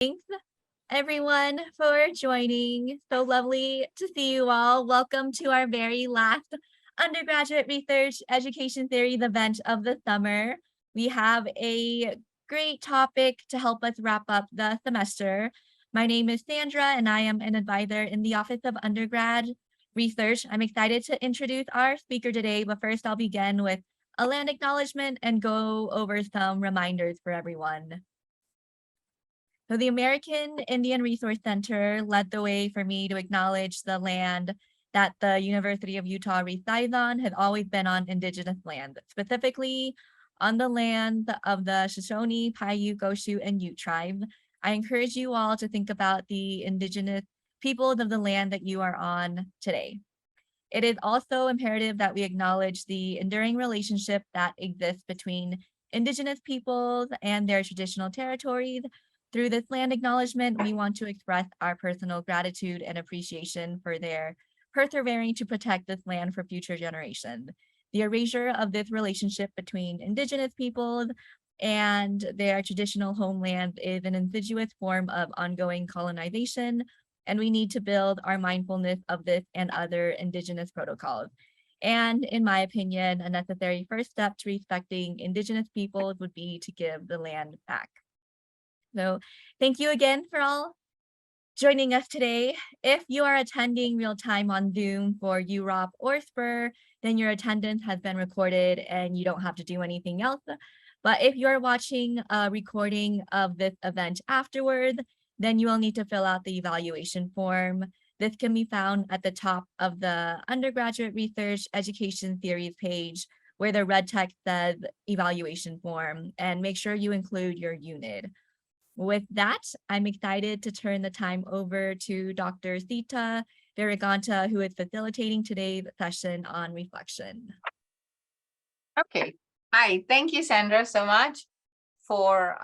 Thanks everyone for joining. So lovely to see you all. Welcome to our very last undergraduate research education theories event of the summer. We have a great topic to help us wrap up the semester. My name is Sandra and I am an advisor in the Office of Undergrad Research. I'm excited to introduce our speaker today, but first I'll begin with a land acknowledgement and go over some reminders for everyone. So the American Indian Resource Center led the way for me to acknowledge the land that the University of Utah resides on had always been on indigenous land, specifically on the land of the Shoshone, Paiute, Goshu, and Ute tribes. I encourage you all to think about the indigenous peoples of the land that you are on today. It is also imperative that we acknowledge the enduring relationship that exists between indigenous peoples and their traditional territories. Through this land acknowledgement, we want to express our personal gratitude and appreciation for their persevering to protect this land for future generations. The erasure of this relationship between indigenous peoples and their traditional homelands is an insidious form of ongoing colonization, and we need to build our mindfulness of this and other indigenous protocols. And in my opinion, a necessary first step to respecting indigenous peoples would be to give the land back. So thank you again for all joining us today. If you are attending real time on Zoom for UROP or SPUR, then your attendance has been recorded and you don't have to do anything else. But if you are watching a recording of this event afterwards, then you will need to fill out the evaluation form. This can be found at the top of the undergraduate research education theories page where the red text says evaluation form, and make sure you include your unit. With that, I'm excited to turn the time over to Dr. Sita Viraganta, who is facilitating today's session on reflection. Okay. Hi, thank you, Sandra, so much for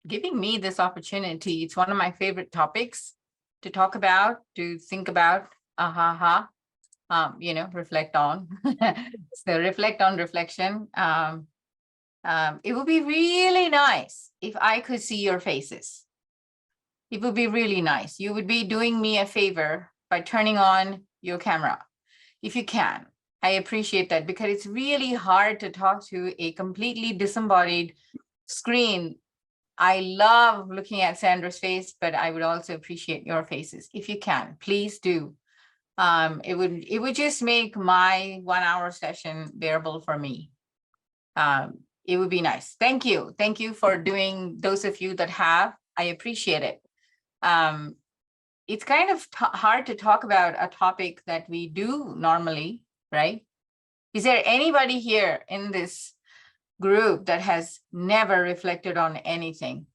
giving me this opportunity. It's one of my favorite topics to talk about, to think about, reflect on. So reflect on reflection. It would be really nice if I could see your faces. It would be really nice. You would be doing me a favor by turning on your camera, if you can. I appreciate that because it's really hard to talk to a completely disembodied screen. I love looking at Sandra's face, but I would also appreciate your faces. If you can, please do. It would just make my 1 hour session bearable for me. It would be nice. Thank you. Thank you for doing, those of you that have. I appreciate it. It's kind of hard to talk about a topic that we do normally, right? Is there anybody here in this group that has never reflected on anything?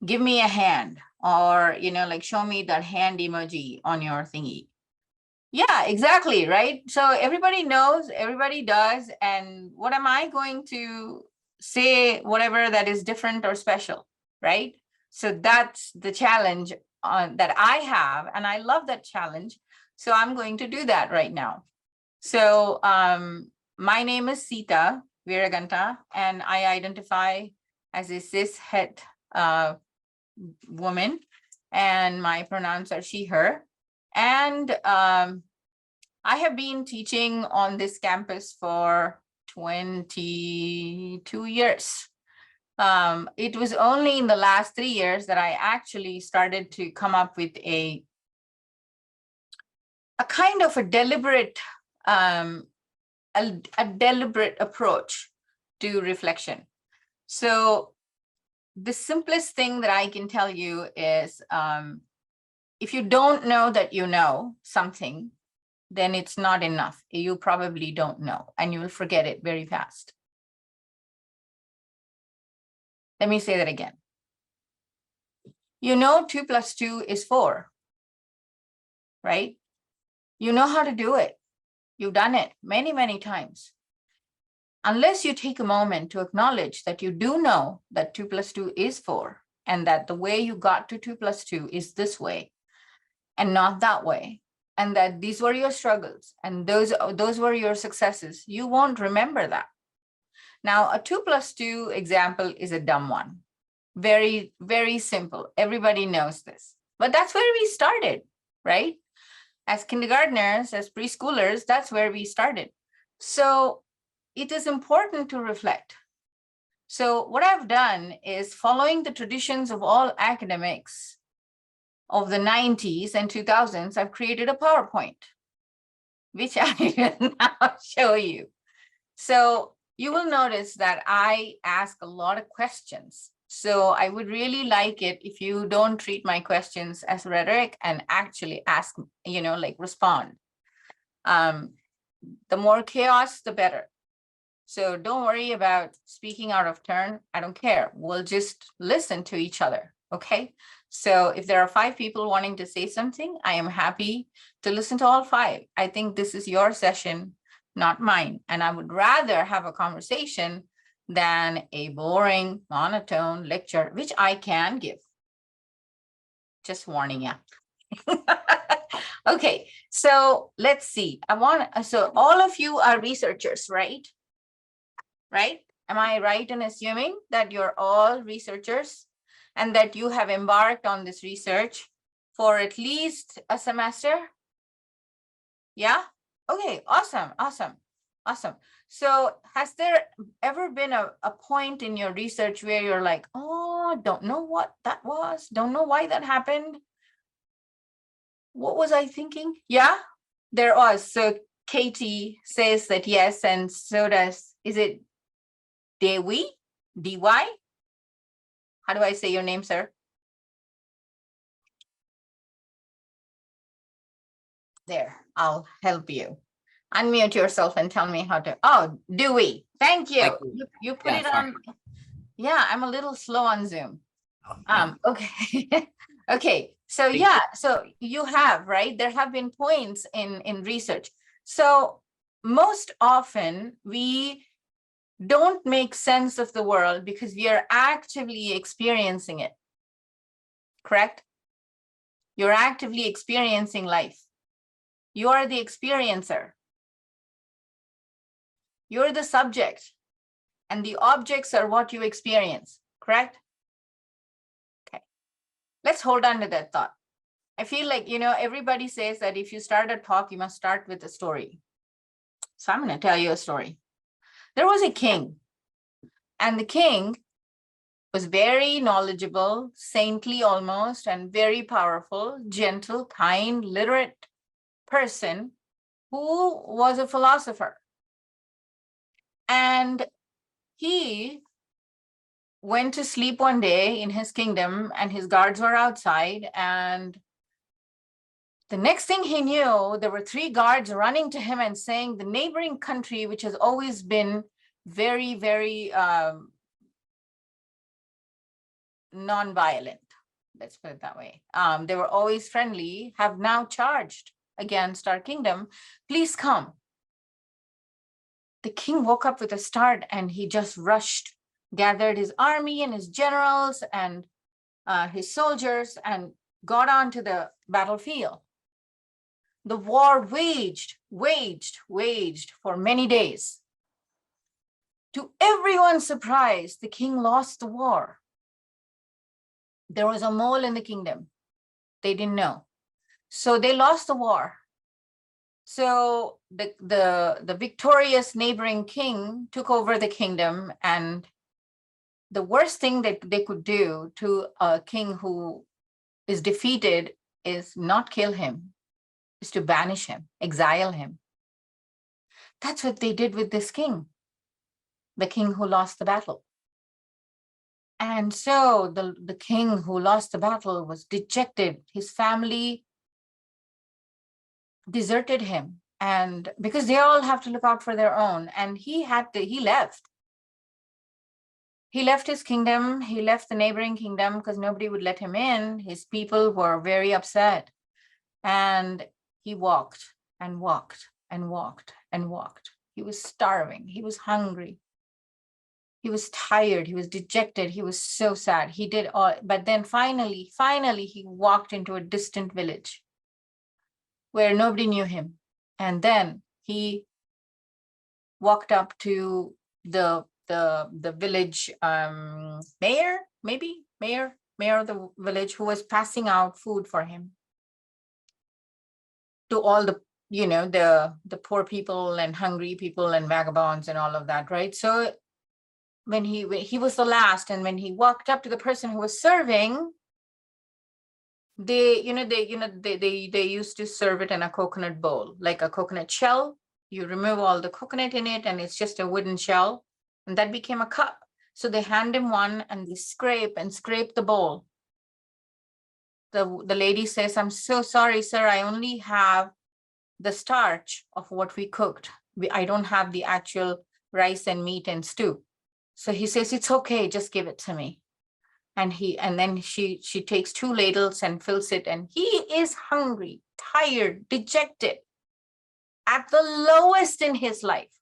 Give me a hand, or, like show me that hand emoji on your thingy. Yeah, exactly, right? So everybody knows, everybody does. And what am I going to say, whatever that is different or special, right? So that's the challenge that I have, and I love that challenge. So I'm going to do that right now. So my name is Sita Viraganta, and I identify as a cis-het woman, and my pronouns are she, her. And I have been teaching on this campus for 22 years. It was only in the last 3 years that I actually started to come up with a kind of a deliberate approach to reflection. So the simplest thing that I can tell you is, if you don't know that you know something, then it's not enough. You probably don't know, and you will forget it very fast. Let me say that again. You know 2 + 2 is 4, right? You know how to do it. You've done it many, many times. Unless you take a moment to acknowledge that you do know that 2 + 2 is 4, and that the way you got to 2 + 2 is this way and not that way, and that these were your struggles and those were your successes, you won't remember that. Now, a 2 + 2 example is a dumb one. Very, very simple. Everybody knows this. But that's where we started, right? As kindergartners, as preschoolers, that's where we started. So it is important to reflect. So what I've done is, following the traditions of all academics of the 90s and 2000s, I've created a PowerPoint, which I will now show you. So you will notice that I ask a lot of questions. So I would really like it if you don't treat my questions as rhetoric and actually ask, like respond. The more chaos, the better. So don't worry about speaking out of turn. I don't care. We'll just listen to each other. Okay. So if there are 5 people wanting to say something, I am happy to listen to all 5. I think this is your session, not mine. And I would rather have a conversation than a boring, monotone lecture, which I can give. Just warning you. Okay, so let's see. So all of you are researchers, right? Right? Am I right in assuming that you're all researchers and that you have embarked on this research for at least a semester? Yeah? Okay, awesome. So has there ever been a point in your research where you're like, oh, don't know what that was, don't know why that happened? What was I thinking? Yeah, there was. So Katie says that yes, and so does, is it Dewi? DY? How do I say your name, sir? There, I'll help you. Unmute yourself and tell me how to. Oh, Dewey. Thank you. You put it on. Yeah, I'm a little slow on Zoom. Okay. Okay. So yeah, so you have, right? There have been points in research. So most often we don't make sense of the world because we are actively experiencing it. Correct? You're actively experiencing life. You are the experiencer. You're the subject, and the objects are what you experience, correct? Okay, let's hold on to that thought. I feel like, everybody says that if you start a talk, you must start with a story. So I'm going to tell you a story. There was a king, and the king was very knowledgeable, saintly almost, and very powerful, gentle, kind, literate person who was a philosopher. And he went to sleep one day in his kingdom, and his guards were outside. And the next thing he knew, there were 3 guards running to him and saying, the neighboring country, which has always been very, very non-violent, let's put it that way. They were always friendly, have now charged against our kingdom. Please come. The king woke up with a start, and he just rushed, gathered his army and his generals and his soldiers, and got onto the battlefield. The war waged for many days. To everyone's surprise, the king lost the war. There was a mole in the kingdom. They didn't know. So they lost the war. So the victorious neighboring king took over the kingdom, and the worst thing that they could do to a king who is defeated is not kill him, is to banish him, exile him. That's what they did with this king, the king who lost the battle. And so the king who lost the battle was dejected. His family deserted him, and because they all have to look out for their own, and he left. He left his kingdom, he left the neighboring kingdom because nobody would let him in. His people were very upset. And he walked and walked and walked and walked. He was starving, he was hungry. He was tired, he was dejected, he was so sad. He did all, but then finally, he walked into a distant village where nobody knew him. And then he walked up to the the village mayor, maybe mayor of the village, who was passing out food for him to all the, you know, the poor people and hungry people and vagabonds and all of that, right? So when he was the last, and when he walked up to the person who was serving, they used to serve it in a coconut bowl, like a coconut shell. You remove all the coconut in it, and it's just a wooden shell, and that became a cup. So they hand him one, and they scrape the bowl. The lady says, "I'm so sorry, sir. I only have the starch of what we cooked. I don't have the actual rice and meat and stew." So he says, "It's okay, just give it to me." And then she takes 2 ladles and fills it, and he is hungry, tired, dejected, at the lowest in his life.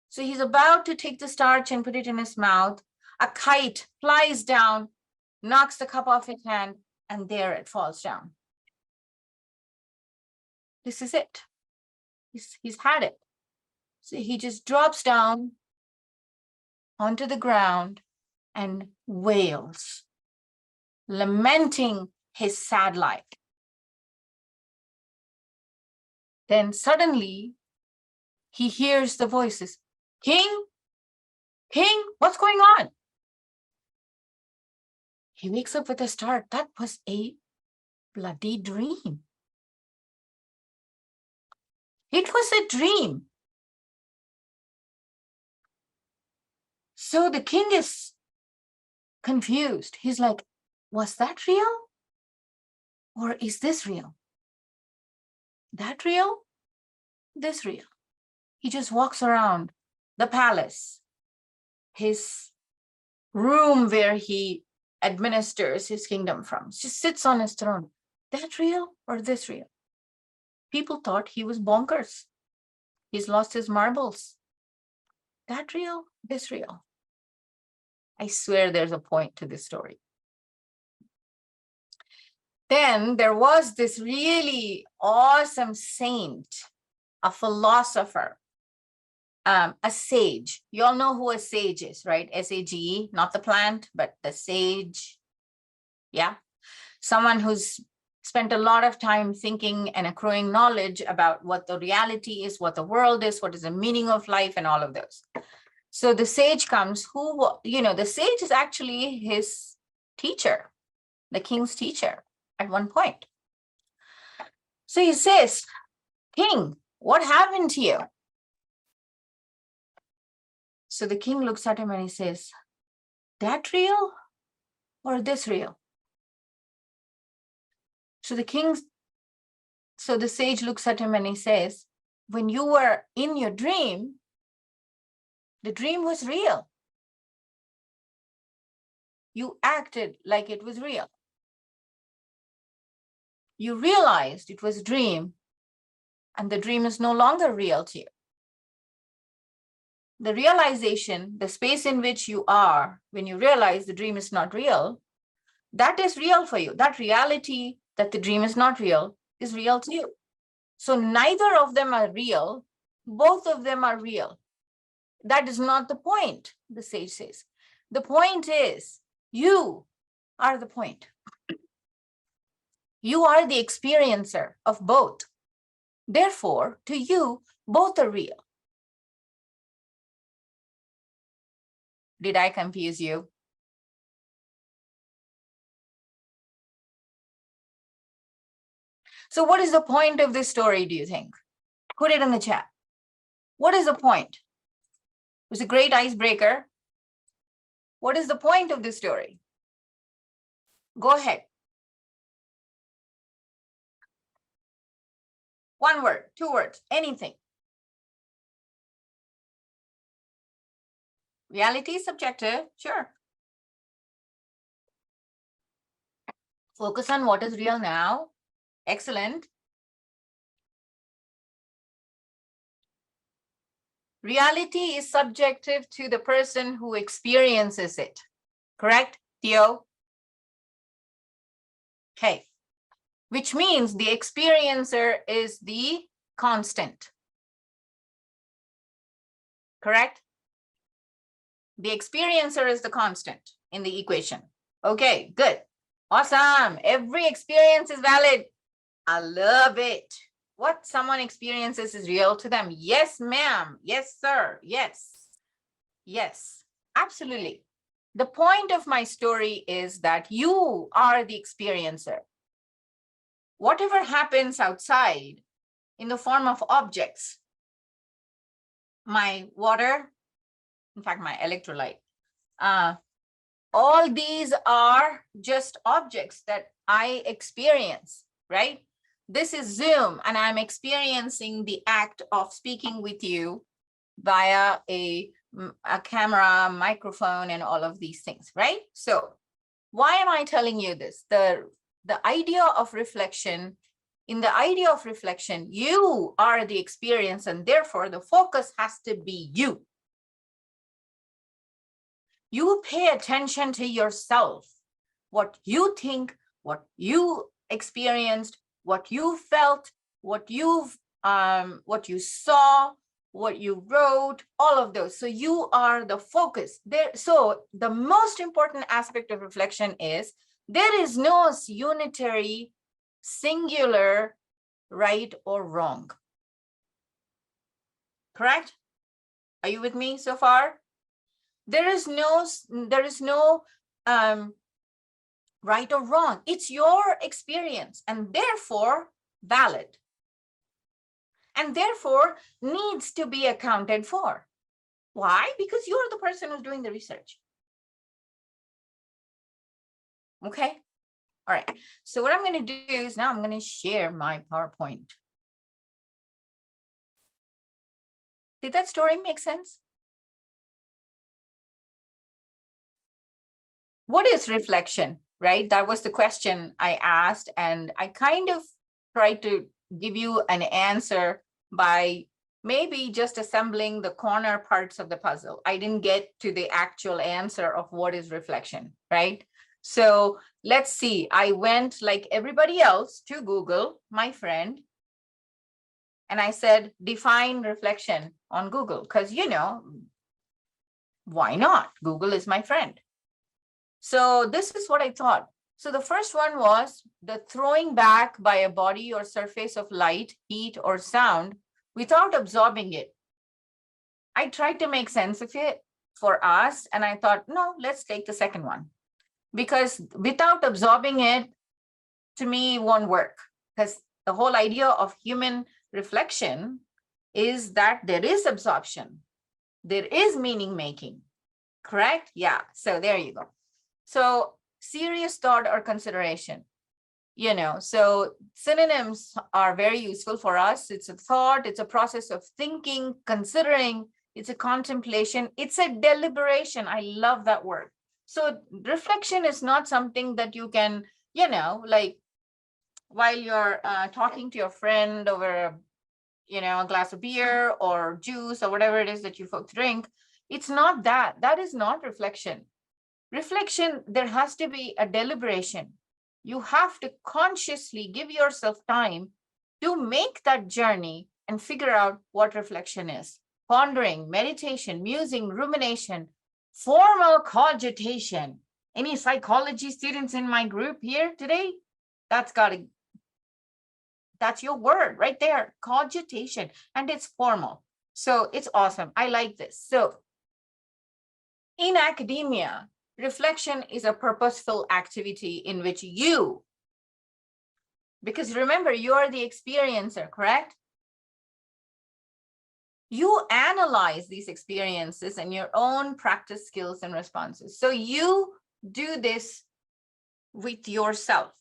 So he's about to take the starch and put it in his mouth. A kite flies down, knocks the cup off his hand, and there it falls down. This is it. He's had it. So he just drops down onto the ground and wails, lamenting his sad life. Then suddenly he hears the voices, "King, king, what's going on?" He wakes up with a start. That was a bloody dream. It was a dream. So the king is confused. He's like, was that real? Or is this real? That real? This real? He just walks around the palace, his room where he administers his kingdom from, just sits on his throne. That real or this real? People thought he was bonkers. He's lost his marbles. That real? This real? I swear there's a point to this story. Then there was this really awesome saint, a philosopher, a sage. You all know who a sage is, right? S-A-G-E, not the plant, but the sage. Yeah. Someone who's spent a lot of time thinking and accruing knowledge about what the reality is, what the world is, what is the meaning of life, and all of those. So the sage comes, who, the sage is actually his teacher, the king's teacher at one point. So he says, "King, what happened to you?" So the king looks at him and he says, "That real or this real?" So the sage looks at him and he says, "When you were in your dream, the dream was real. You acted like it was real. You realized it was a dream, and the dream is no longer real to you. The realization, the space in which you are, when you realize the dream is not real, that is real for you. That reality that the dream is not real is real to you. So neither of them are real. Both of them are real. That is not the point," the sage says. "The point is, you are the point. You are the experiencer of both. Therefore, to you, both are real." Did I confuse you? So what is the point of this story, do you think? Put it in the chat. What is the point? It was a great icebreaker. What is the point of this story? Go ahead. 1 word, 2 words, anything. Reality is subjective, sure. Focus on what is real now. Excellent. Reality is subjective to the person who experiences it. Correct, Theo? Okay. Which means the experiencer is the constant. Correct? The experiencer is the constant in the equation. Okay, good. Awesome. Every experience is valid. I love it. What someone experiences is real to them. Yes, ma'am. Yes, sir. Yes. Yes, absolutely. The point of my story is that you are the experiencer. Whatever happens outside in the form of objects, my water, in fact, my electrolyte, all these are just objects that I experience, right? This is Zoom, and I'm experiencing the act of speaking with you via a camera, microphone, and all of these things, right? So why am I telling you this? The idea of reflection, in the idea of reflection, you are the experience, and therefore the focus has to be you. You pay attention to yourself, what you think, what you experienced, what you felt, what you saw, what you wrote, all of those. So you are the focus there. So the most important aspect of reflection is there is no unitary, singular, right or wrong. Correct? Are you with me so far? There is no right or wrong. It's your experience, and therefore valid, and therefore needs to be accounted for. Why? Because you're the person who's doing the research. Okay. All right. So what I'm going to do is now I'm going to share my PowerPoint. Did that story make sense? What is reflection, right? That was the question I asked, and I kind of tried to give you an answer by maybe just assembling the corner parts of the puzzle. I didn't get to the actual answer of what is reflection, right? So let's see. I went like everybody else to Google, my friend, and I said, define reflection on Google, because, you know, why not? Google is my friend. So this is what I thought. So the first one was the throwing back by a body or surface of light, heat, or sound without absorbing it. I tried to make sense of it for us, and I thought, no, let's take the second one. Because without absorbing it, to me, won't work. Because the whole idea of human reflection is that there is absorption. There is meaning making, correct? Yeah, so there you go. So serious thought or consideration, you know, so synonyms are very useful for us. It's a thought, it's a process of thinking, considering, it's a contemplation, it's a deliberation. I love that word. So reflection is not something that you can, you know, like while you're talking to your friend over, you know, a glass of beer or juice or whatever it is that you folks drink. It's not that. That is not reflection. Reflection, there has to be a deliberation. You have to consciously give yourself time to make that journey and figure out what reflection is. Pondering, meditation, musing, rumination, formal cogitation. Any psychology students in my group here today? That's your word right there, cogitation, and it's formal. So it's awesome. I like this. So in academia, reflection is a purposeful activity in which you, because remember, you are the experiencer, correct? You analyze these experiences and your own practice skills and responses. So you do this with yourself.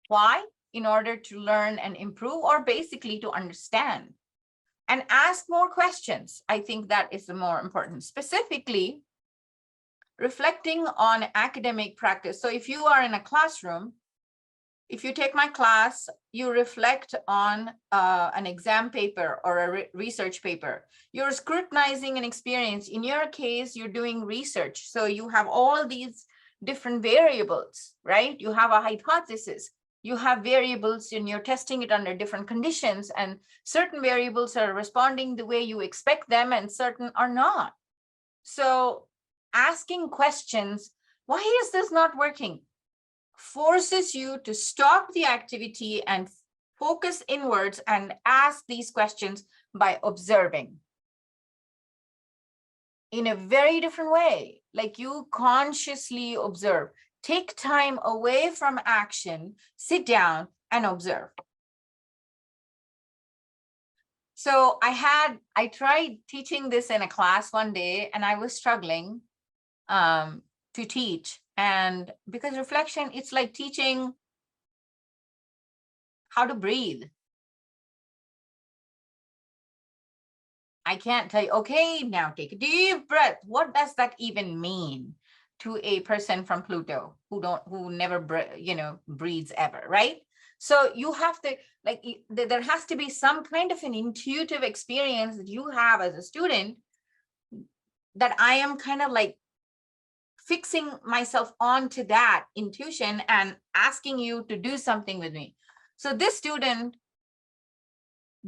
Why? In order to learn and improve, or basically to understand and ask more questions. I think that is the more important. Specifically, reflecting on academic practice. So if you are in a classroom, if you take my class, you reflect on an exam paper or a research paper. You're scrutinizing an experience. In your case, you're doing research. So you have all these different variables, right? You have a hypothesis. You have variables and you're testing it under different conditions, and certain variables are responding the way you expect them and certain are not. So asking questions, why is this not working? Forces you to stop the activity and focus inwards and ask these questions by observing in a very different way. Like you consciously observe, take time away from action, sit down and observe. So I tried teaching this in a class one day and I was struggling to teach. And because reflection, it's like teaching how to breathe. I can't tell you, okay, now take a deep breath. What does that even mean to a person from Pluto who never, breathes ever, right? So you have to, like, there has to be some kind of an intuitive experience that you have as a student that I am kind of like fixing myself onto that intuition and asking you to do something with me. So this student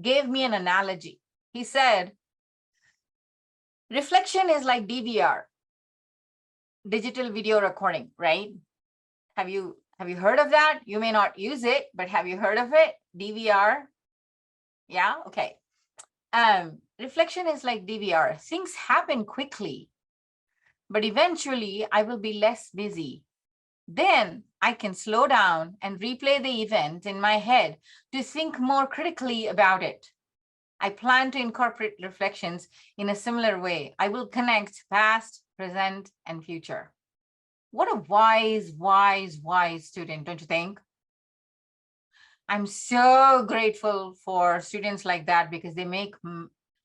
gave me an analogy. He said, reflection is like DVR, digital video recording, right? Have you heard of that? You may not use it, but have you heard of it? DVR? Yeah, okay. Reflection is like DVR. Things happen quickly, but eventually I will be less busy. Then I can slow down and replay the event in my head to think more critically about it. I plan to incorporate reflections in a similar way. I will connect past, present, and future. What a wise, wise, wise student, don't you think? I'm so grateful for students like that because they make,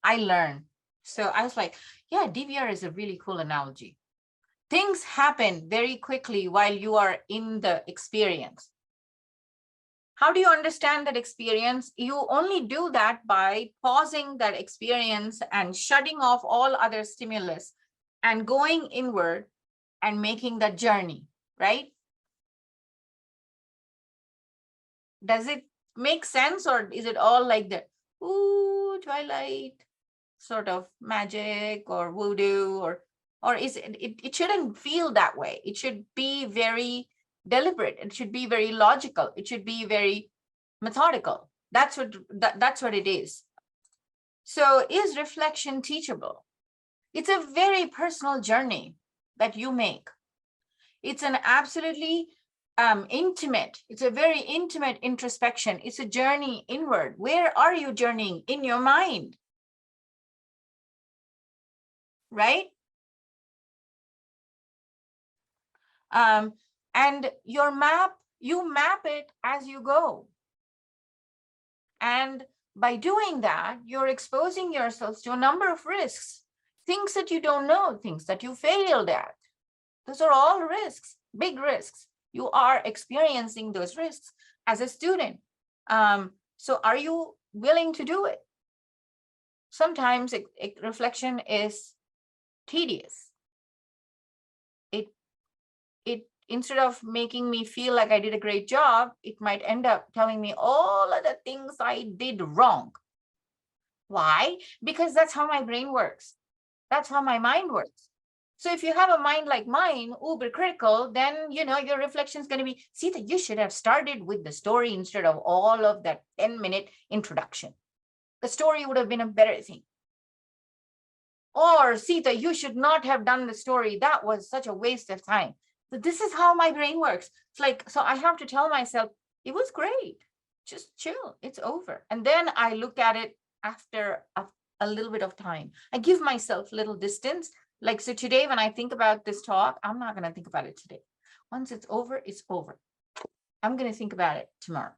I learn. So I was like, yeah, DVR is a really cool analogy. Things happen very quickly while you are in the experience. How do you understand that experience? You only do that by pausing that experience and shutting off all other stimulus and going inward and making that journey, right? Does it make sense, or is it all like the, ooh, Twilight sort of magic or voodoo, or is it shouldn't feel that way. It should be very deliberate. It should be very logical. It should be very methodical. That's what it is. So is reflection teachable? It's a very personal journey that you make. It's an absolutely intimate, it's a very intimate introspection. It's a journey inward. Where are you journeying? In your mind, right? And your map, you map it as you go. And by doing that, you're exposing yourselves to a number of risks, things that you don't know, things that you failed at. Those are all risks, big risks. You are experiencing those risks as a student. So are you willing to do it? Sometimes reflection is tedious. It instead of making me feel like I did a great job, it might end up telling me all of the things I did wrong. Why? Because that's how my brain works. That's how my mind works. So if you have a mind like mine, uber critical, then your reflection is going to be, Sita, you should have started with the story instead of all of that 10-minute introduction. The story would have been a better thing. Or Sita, you should not have done the story. That was such a waste of time. So this is how my brain works. It's like, so I have to tell myself, it was great. Just chill. It's over. And then I look at it after a little bit of time. I give myself a little distance. Like, so today when I think about this talk, I'm not going to think about it today. Once it's over, it's over. I'm going to think about it tomorrow.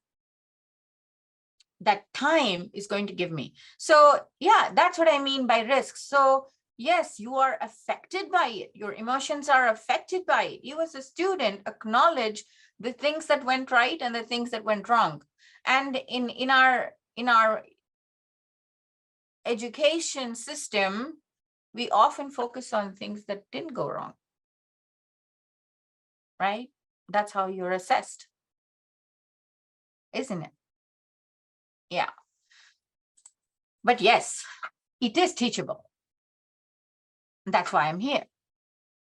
That time is going to give me. So yeah, that's what I mean by risks. So yes, you are affected by it. Your emotions are affected by it. You as a student acknowledge the things that went right and the things that went wrong. And in our education system, we often focus on things that didn't go wrong, right? That's how you're assessed, isn't it? Yeah. But yes, it is teachable. That's why I'm here.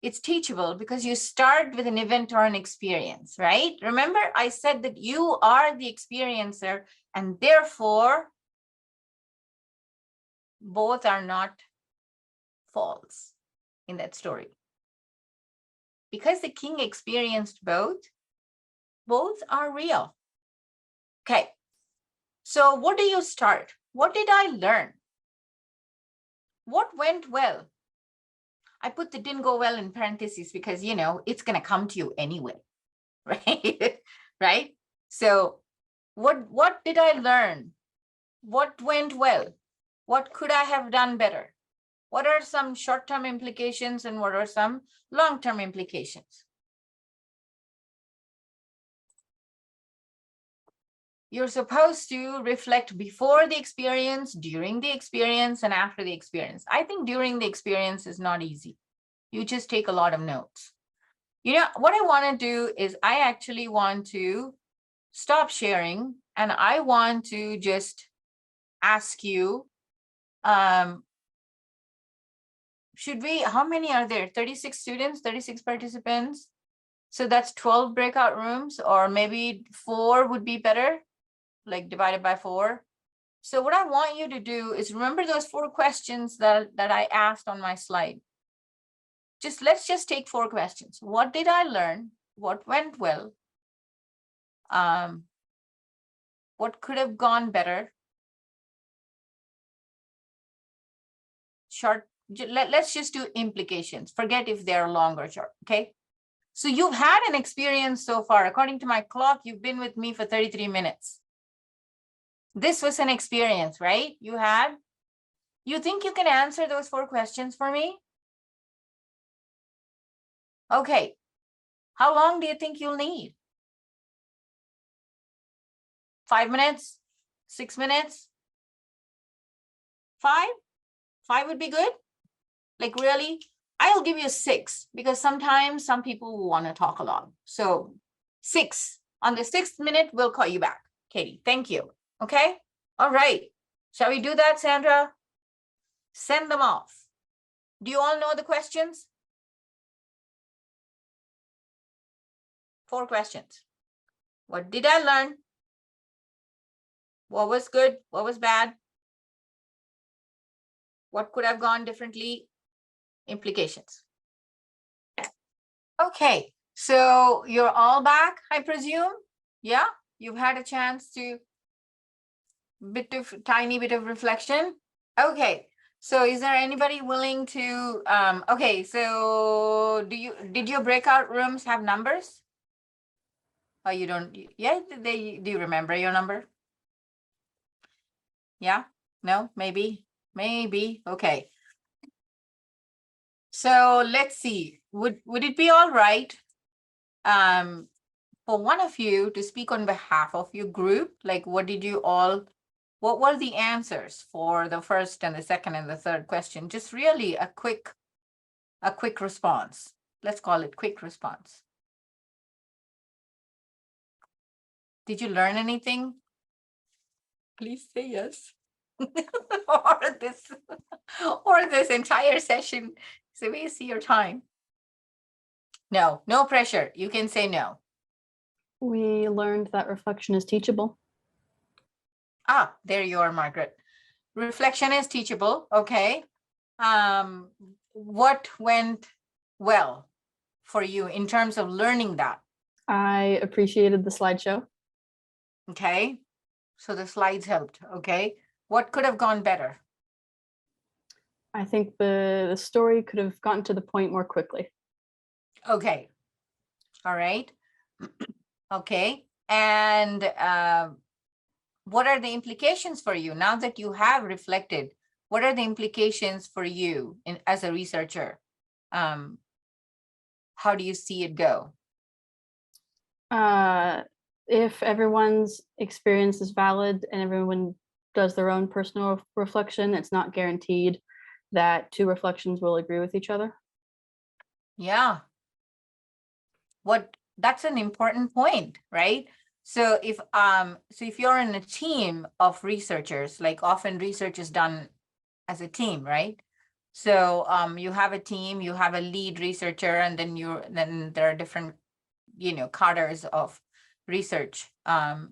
It's teachable because you start with an event or an experience, right? Remember, I said that you are the experiencer, and therefore, both are not false in that story. Because the king experienced both are real. Okay, so what do you start? What did I learn? What went well? I put the didn't go well in parentheses because, you know, it's going to come to you anyway, right? Right? So what did I learn? What went well? What could I have done better? What are some short-term implications and what are some long-term implications? You're supposed to reflect before the experience, during the experience, and after the experience. I think during the experience is not easy. You just take a lot of notes. You know, what I want to do is I actually want to stop sharing and I want to just ask you, should we, how many are there? 36 students, 36 participants. So that's 12 breakout rooms, or maybe 4 would be better, like divided by 4. So what I want you to do is remember those 4 questions that I asked on my slide. Let's just take 4 questions. What did I learn? What went well? What could have gone better? Short, let's just do implications. Forget if they're long or short, okay? So you've had an experience so far. According to my clock, you've been with me for 33 minutes. This was an experience, right? You had. You think you can answer those 4 questions for me? Okay. How long do you think you'll need? 5 minutes? 6 minutes? 5? 5 would be good? Like really? I'll give you 6 because sometimes some people will want to talk a lot. So 6. On the 6th minute, we'll call you back. Katie, thank you. Okay? All right. Shall we do that, Sandra? Send them off. Do you all know the questions? 4 questions. What did I learn? What was good? What was bad? What could have gone differently? Implications. Okay, so you're all back, I presume? Yeah, you've had a chance to tiny bit of reflection. Okay, so is there anybody willing to okay, so did your breakout rooms have numbers? Oh, you don't? Yeah, do you remember your number? Yeah, no, maybe. Okay. So let's see, would it be all right for one of you to speak on behalf of your group? Like, what were the answers for the first and the second and the third question? Just really a quick response. Let's call it quick response. Did you learn anything? Please say yes. or this entire session. So we see your time. No pressure. You can say no. We learned that reflection is teachable. Ah, there you are, Margaret. Reflection is teachable. Okay. What went well for you in terms of learning that? I appreciated the slideshow. Okay. So the slides helped. Okay. What could have gone better? I think the story could have gotten to the point more quickly. Okay. All right. Okay. And what are the implications for you now that you have reflected? What are the implications for you as a researcher? How do you see it go? If everyone's experience is valid and everyone does their own personal reflection, it's not guaranteed that 2 reflections will agree with each other. Yeah. That's an important point, right? So if you're in a team of researchers, like often research is done as a team, right? So you have a team, you have a lead researcher, and then there are different, cadres of research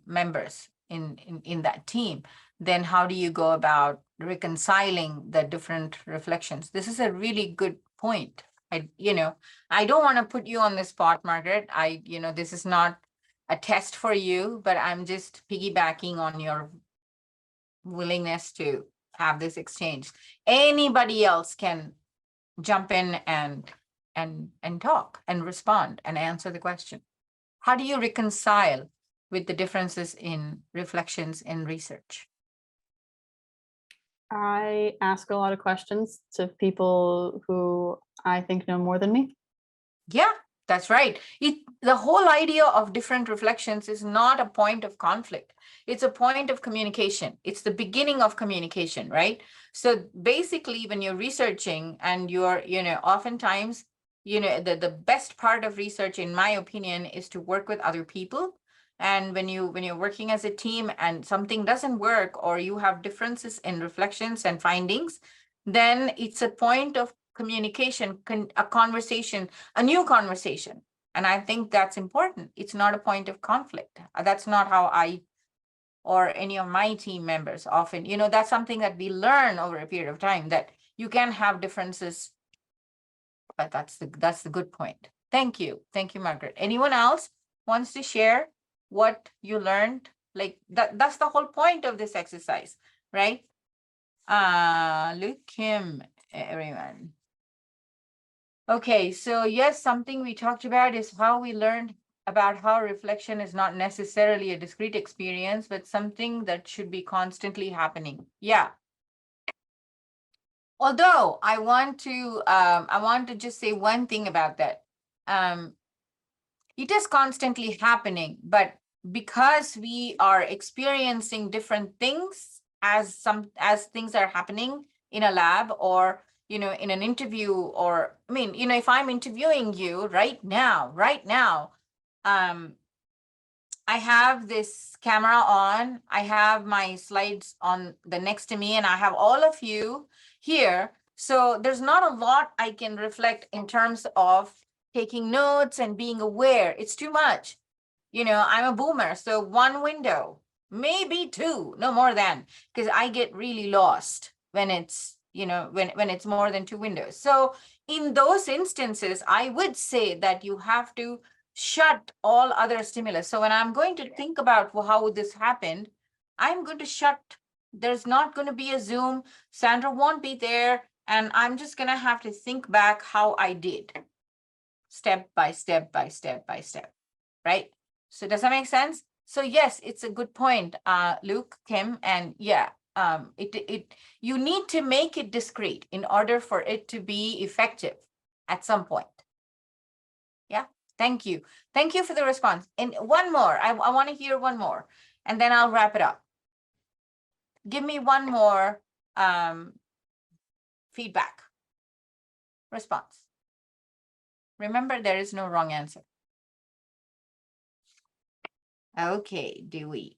members in that team. Then how do you go about reconciling the different reflections? This is a really good point. I don't want to put you on the spot, Margaret. This is not a test for you, but I'm just piggybacking on your willingness to have this exchange. Anybody else can jump in and talk and respond and answer the question. How do you reconcile with the differences in reflections in research? I ask a lot of questions to people who I think know more than me. Yeah, that's right. The whole idea of different reflections is not a point of conflict. It's a point of communication. It's the beginning of communication, right? So basically, when you're researching and you're, oftentimes, the best part of research, in my opinion, is to work with other people. And when you're working as a team and something doesn't work, or you have differences in reflections and findings, then it's a point of communication, a conversation, a new conversation. And I think that's important. It's not a point of conflict. That's not how I or any of my team members often, that's something that we learn over a period of time, that you can have differences, but that's the good point. Thank you. Thank you, Margaret. Anyone else wants to share what you learned? Like that's the whole point of this exercise, right? Luke, Kim, everyone. Okay, so yes, something we talked about is how we learned about how reflection is not necessarily a discrete experience, but something that should be constantly happening. Yeah. Although I want to just say one thing about that. It is constantly happening, but because we are experiencing different things as things are happening in a lab, or in an interview, or if I'm interviewing you right now, I have this camera on, I have my slides on the next to me, and I have all of you here. So there's not a lot I can reflect in terms of taking notes and being aware. It's too much. I'm a boomer, so one window, maybe two, no more than, because I get really lost when it's, when it's more than two windows. So in those instances, I would say that you have to shut all other stimulus. So when I'm going to think about how this happened, I'm going to shut, there's not going to be a Zoom, Sandra won't be there, and I'm just going to have to think back how I did, step by step by step by step, right? So does that make sense? So yes, it's a good point, Luke, Kim, and yeah, you need to make it discrete in order for it to be effective at some point. Yeah, thank you. Thank you for the response. And one more, I want to hear one more, and then I'll wrap it up. Give me one more feedback, response. Remember, there is no wrong answer. Okay, Dewey.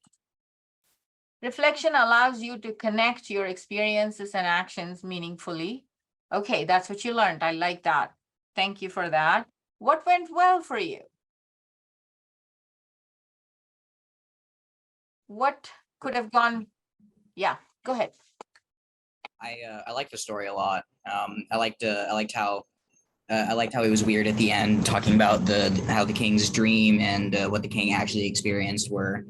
Reflection allows you to connect your experiences and actions meaningfully. Okay, that's what you learned. I like that. Thank you for that. What went well for you? What could have gone? Yeah, go ahead. I liked the story a lot. I liked how it was weird at the end, talking about how the king's dream and what the king actually experienced were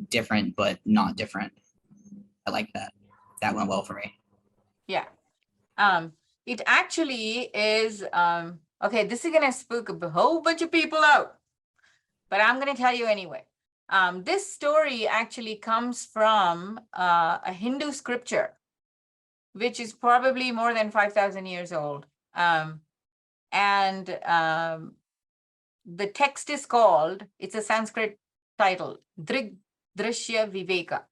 different but not different. I like that. That went well for me. Yeah. It actually is okay, this is gonna spook a whole bunch of people out, but I'm gonna tell you anyway. This story actually comes from a Hindu scripture, which is probably more than 5,000 years old. And the text is called, it's a Sanskrit title, Drig Drishya Viveka.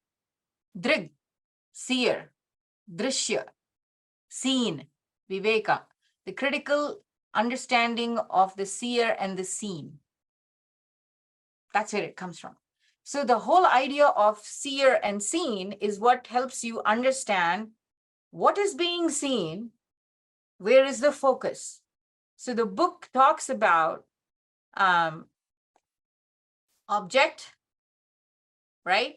Drig, seer, Drishya, seen, Viveka, the critical understanding of the seer and the seen. That's where it comes from. So the whole idea of seer and seen is what helps you understand what is being seen Where is the focus? So the book talks about object, right?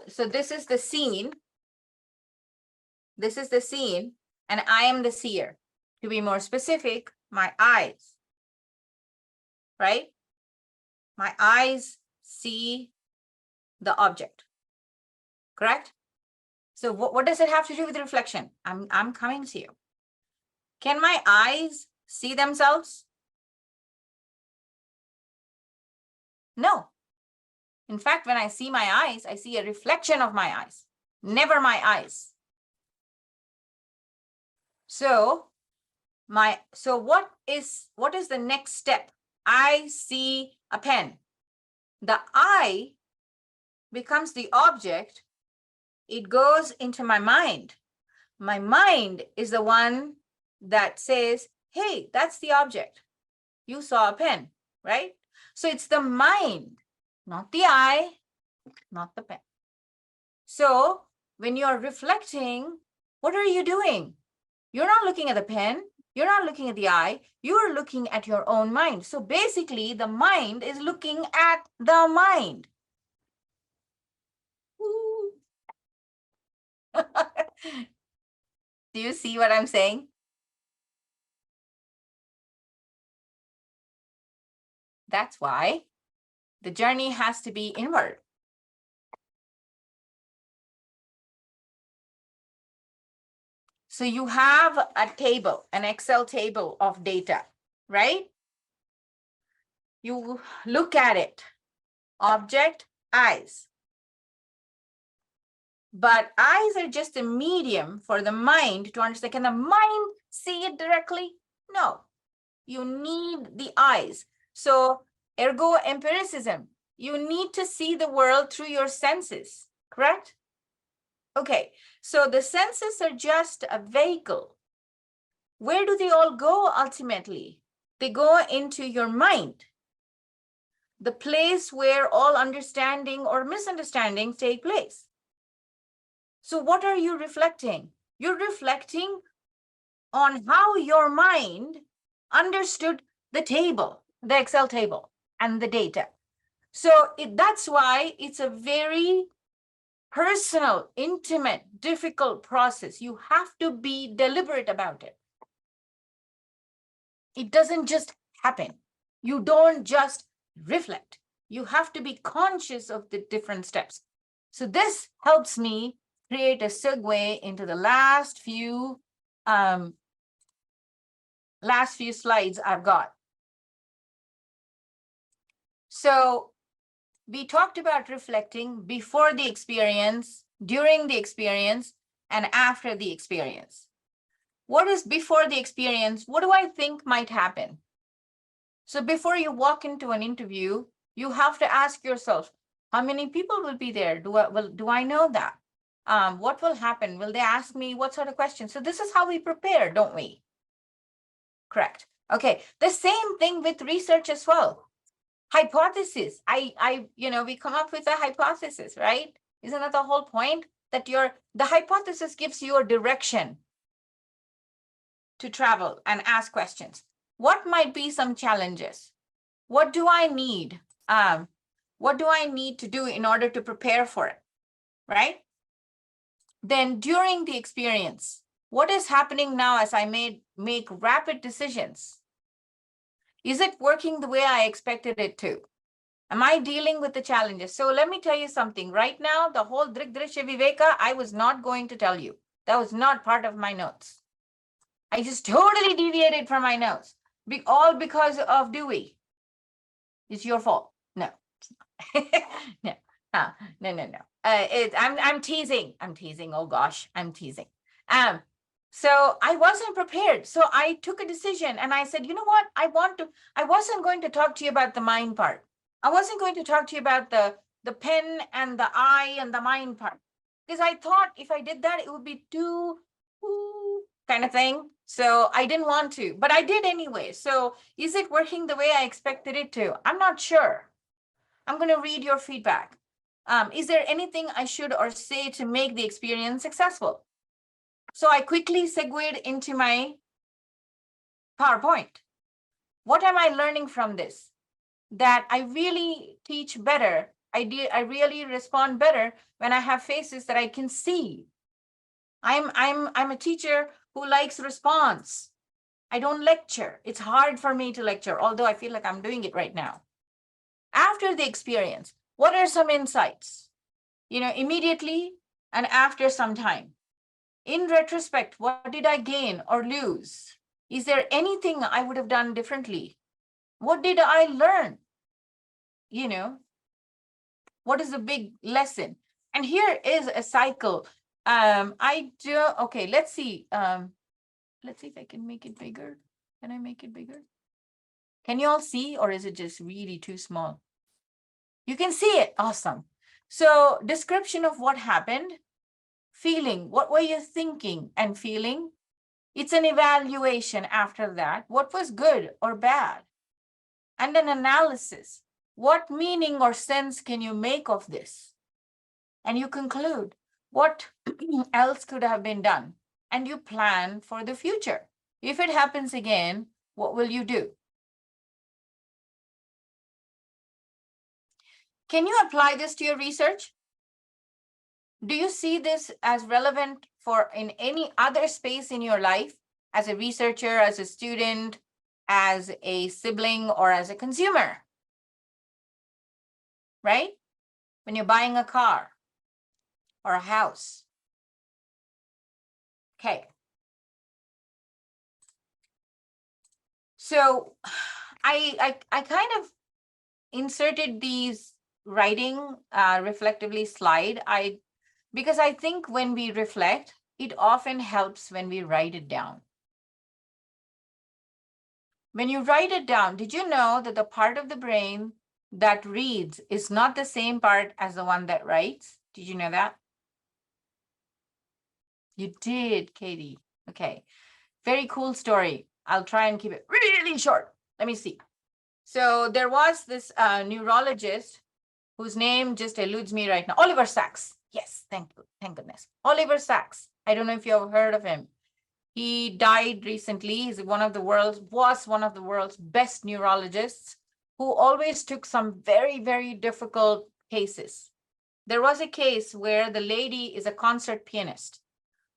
So this is the scene. This is the scene, and I am the seer. To be more specific, my eyes, right? My eyes see the object, correct? So what does it have to do with reflection? I'm coming to you. Can my eyes see themselves? No. In fact, when I see my eyes, I see a reflection of my eyes, never my eyes. So what is the next step? I see a pen. The eye becomes the object. It goes into my mind. My mind is the one that says, hey, that's the object. You saw a pen, right? So it's the mind, not the eye, not the pen. So when you're reflecting, what are you doing? You're not looking at the pen. You're not looking at the eye. You're looking at your own mind. So basically, the mind is looking at the mind. Do you see what I'm saying? That's why the journey has to be inward. So you have a table, an Excel table of data, right? You look at it, object, eyes. But eyes are just a medium for the mind to understand. Can the mind see it directly? No, you need the eyes. So ergo empiricism, you need to see the world through your senses, correct? Okay, so the senses are just a vehicle. Where do they all go ultimately? They go into your mind, the place where all understanding or misunderstandings take place. So what are you reflecting? You're reflecting on how your mind understood the table, the Excel table, and the data. So that's why it's a very personal, intimate, difficult process. You have to be deliberate about it. It doesn't just happen. You don't just reflect. You have to be conscious of the different steps. So this helps me create a segue into the last few slides I've got. So we talked about reflecting before the experience, during the experience, and after the experience. What is before the experience? What do I think might happen? So before you walk into an interview, you have to ask yourself, how many people will be there? Do I know that? What will happen? Will they ask me what sort of questions? So this is how we prepare, don't we? Correct. Okay. The same thing with research as well. Hypothesis. We come up with a hypothesis, right? Isn't that the whole point? That the hypothesis gives you a direction to travel and ask questions. What might be some challenges? What do I need? What do I need to do in order to prepare for it, right? Then during the experience, what is happening now as I make rapid decisions? Is it working the way I expected it to? Am I dealing with the challenges? So let me tell you something. Right now, the whole Drigdrishya Viveka, I was not going to tell you. That was not part of my notes. I just totally deviated from my notes. All because of Dewey. It's your fault. No. No. No. I'm teasing. I'm teasing. Oh gosh, I'm teasing. So I wasn't prepared. So I took a decision and I said, you know what? I wasn't going to talk to you about the mind part. I wasn't going to talk to you about the pen and the eye and the mind part. Because I thought if I did that, it would be too kind of thing. So I didn't want to, but I did anyway. So is it working the way I expected it to? I'm not sure. I'm going to read your feedback. Is there anything I should or say to make the experience successful? So I quickly segued into my PowerPoint. What am I learning from this? That I really teach better. I really respond better when I have faces that I can see. I'm a teacher who likes response. I don't lecture. It's hard for me to lecture, although I feel like I'm doing it right now. After the experience, what are some insights? Immediately and after some time. In retrospect, what did I gain or lose? Is there anything I would have done differently? What did I learn? What is the big lesson? And here is a cycle. Okay, let's see. Let's see if I can make it bigger. Can I make it bigger? Can you all see, or is it just really too small? You can see it. Awesome. So description of what happened, feeling, what were you thinking and feeling? It's an evaluation after that. What was good or bad? And an analysis. What meaning or sense can you make of this? And you conclude what else could have been done? And you plan for the future. If it happens again, what will you do? Can you apply this to your research? Do you see this as relevant for in any other space in your life, as a researcher, as a student, as a sibling, or as a consumer? Right? When you're buying a car or a house. Okay. So I kind of inserted these writing reflectively slide. Because I think when we reflect, it often helps when we write it down. When you write it down, did you know that the part of the brain that reads is not the same part as the one that writes? Did you know that? You did, Katie. Okay. Very cool story. I'll try and keep it really short. Let me see. So there was this neurologist whose name just eludes me right now. Oliver Sacks. Yes, thank goodness. Oliver Sacks. I don't know if you have heard of him. He died recently. He's was one of the world's best neurologists who always took some very, very difficult cases. There was a case where the lady is a concert pianist.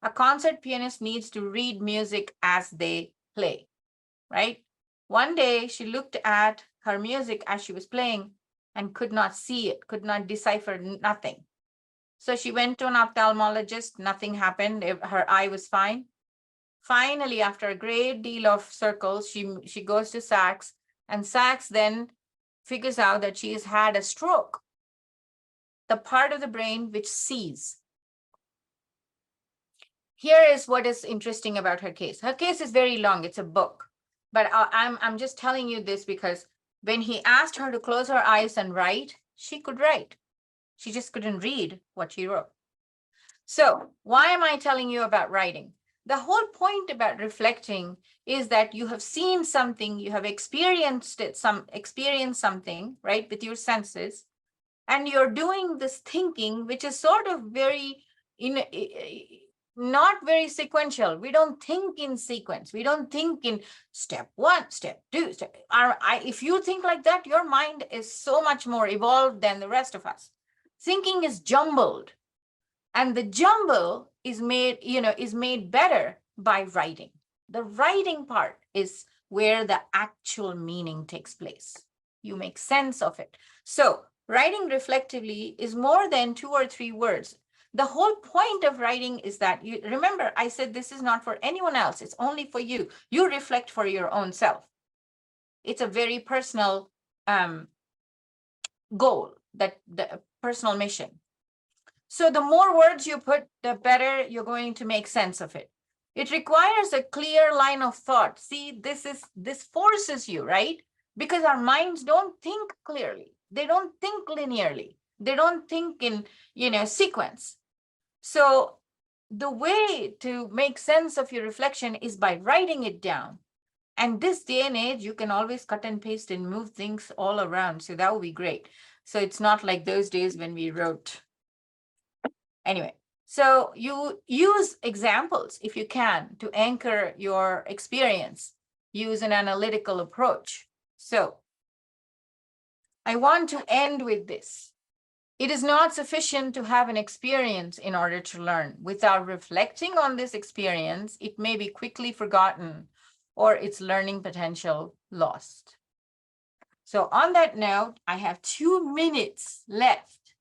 A concert pianist needs to read music as they play, right? One day she looked at her music as she was playing and could not see it, could not decipher nothing. So she went to an ophthalmologist, nothing happened, her eye was fine. Finally, after a great deal of circles, she goes to Sacks, and Sacks then figures out that she has had a stroke, the part of the brain which sees. Here is what is interesting about her case. Her case is very long, it's a book, but I'm just telling you this because when he asked her to close her eyes and write, she could write. She just couldn't read what she wrote. So why am I telling you about writing? The whole point about reflecting is that you have seen something, you have experienced something, right, with your senses, and you're doing this thinking, which is sort of very, not very sequential. We don't think in sequence. We don't think in step 1, step 2. If you think like that, your mind is so much more evolved than the rest of us. Thinking is jumbled. And the jumble is made better by writing. The writing part is where the actual meaning takes place. You make sense of it. So writing reflectively is more than 2 or 3 words. The whole point of writing is that you remember, I said this is not for anyone else. It's only for you. You reflect for your own self. It's a very personal goal, that the personal mission. So the more words you put, the better you're going to make sense of it. It requires a clear line of thought. See, this forces you, right? Because our minds don't think clearly. They don't think linearly. They don't think in, sequence. So the way to make sense of your reflection is by writing it down. And this day and age, you can always cut and paste and move things all around. So that would be great. So it's not like those days when we wrote. Anyway, so you use examples if you can to anchor your experience. use an analytical approach. So I want to end with this. It is not sufficient to have an experience in order to learn. Without reflecting on this experience, it may be quickly forgotten or its learning potential lost. So on that note, I have 2 minutes left.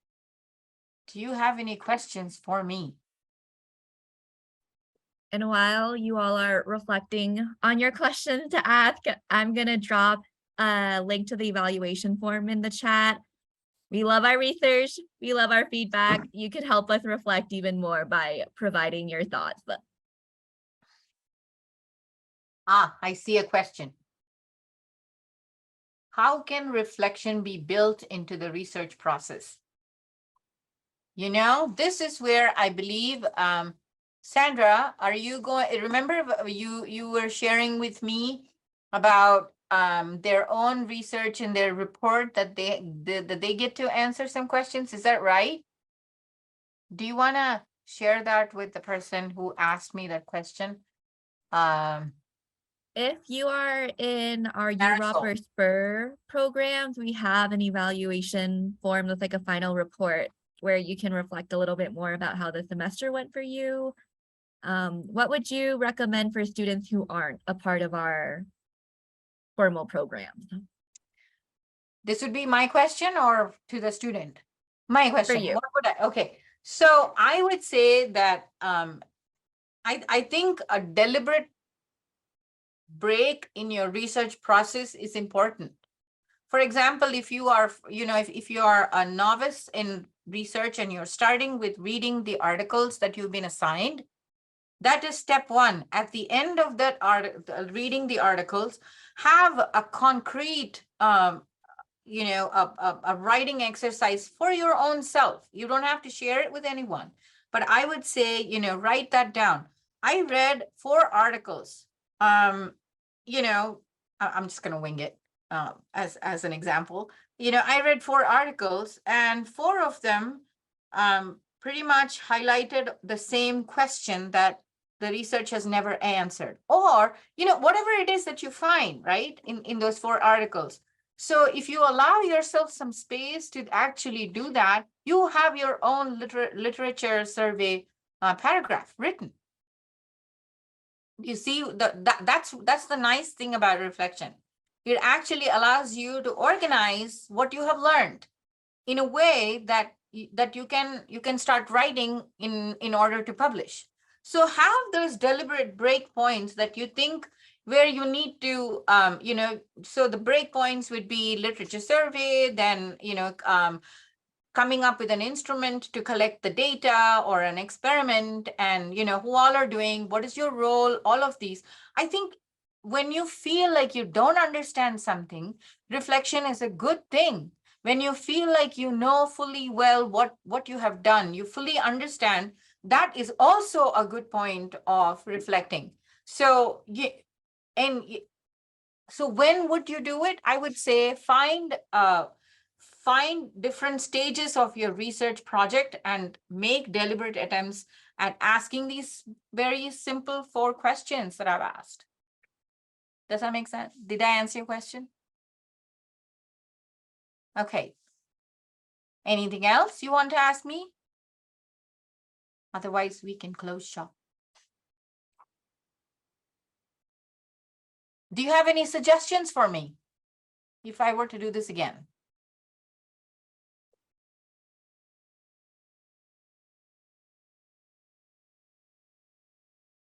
Do you have any questions for me? And while you all are reflecting on your question to ask, I'm gonna drop a link to the evaluation form in the chat. We love our research. We love our feedback. You could help us reflect even more by providing your thoughts. But I see a question. How can reflection be built into the research process? You know, this is where I believe, Sandra, are you going, remember you were sharing with me about their own research and their report that they get to answer some questions, is that right? Do you want to share that with the person who asked me that question? if you are in our UROP Marisol. or SPUR programs, we have an evaluation form with like a final report where you can reflect a little bit more about how the semester went for you. What would you recommend for students who aren't a part of our formal programs? This would be my question or to the student? My question. you. What would I, okay. So I would say that I think a deliberate break in your research process is important. For example, if you are, you know, if you are a novice in research and you're starting with reading the articles that you've been assigned, that is step one. At the end of that reading the articles, have a concrete, you know, a writing exercise for your own self. You don't have to share it with anyone, but I would say, you know, write that down. I read 4 articles. You know, I'm just going to wing it as an example. You know, I read 4 articles and 4 of them pretty much highlighted the same question that the research has never answered, or, you know, whatever it is that you find, right, in those 4 articles. So if you allow yourself some space to actually do that, you have your own literature survey paragraph written. You see, that's the nice thing about reflection. It actually allows you to organize what you have learned in a way that you can start writing in order to publish. So have those deliberate break points that you think where you need to, you know, so the break points would be literature survey, then, you know, coming up with an instrument to collect the data or an experiment, and, you know, who all are doing, what is your role, all of these. I think when you feel like you don't understand something, reflection is a good thing. When you feel like you know fully well what you have done, you fully understand, that is also a good point of reflecting. So so when would you do it? I would say find different stages of your research project and make deliberate attempts at asking these very simple 4 questions that I've asked. Does that make sense? Did I answer your question? Okay. Anything else you want to ask me? Otherwise, we can close shop. Do you have any suggestions for me if I were to do this again?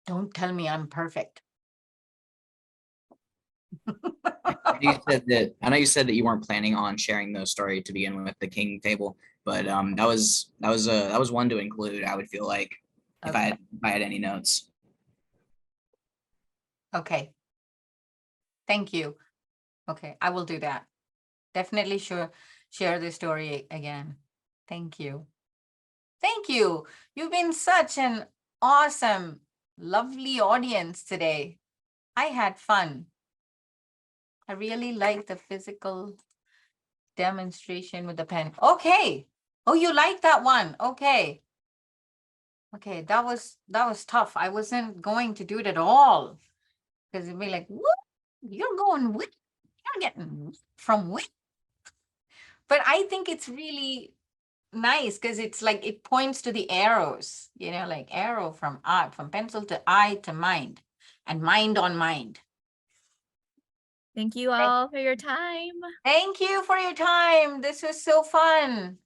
Don't tell me I'm perfect. I know you said that you weren't planning on sharing the story to begin with, the King table, but that was one to include. I would feel like if I had any notes. Okay. Thank you. Okay, I will do that. Definitely share the story again. Thank you. Thank you. You've been such an awesome, lovely audience today. I had fun. I really like the physical demonstration with the pen. Okay. Oh, you like that one? Okay. Okay, that was tough. I wasn't going to do it at all because it'd be like, whoop. You're going with, you're getting from with. But I think it's really nice because it's like it points to the arrows, like arrow from art, from pencil to eye to mind, and mind on mind. Thank you all for your time. Thank you for your time. This was so fun.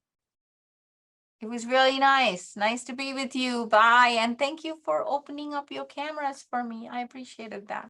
It was really nice. Nice to be with you. Bye. And thank you for opening up your cameras for me. I appreciated that.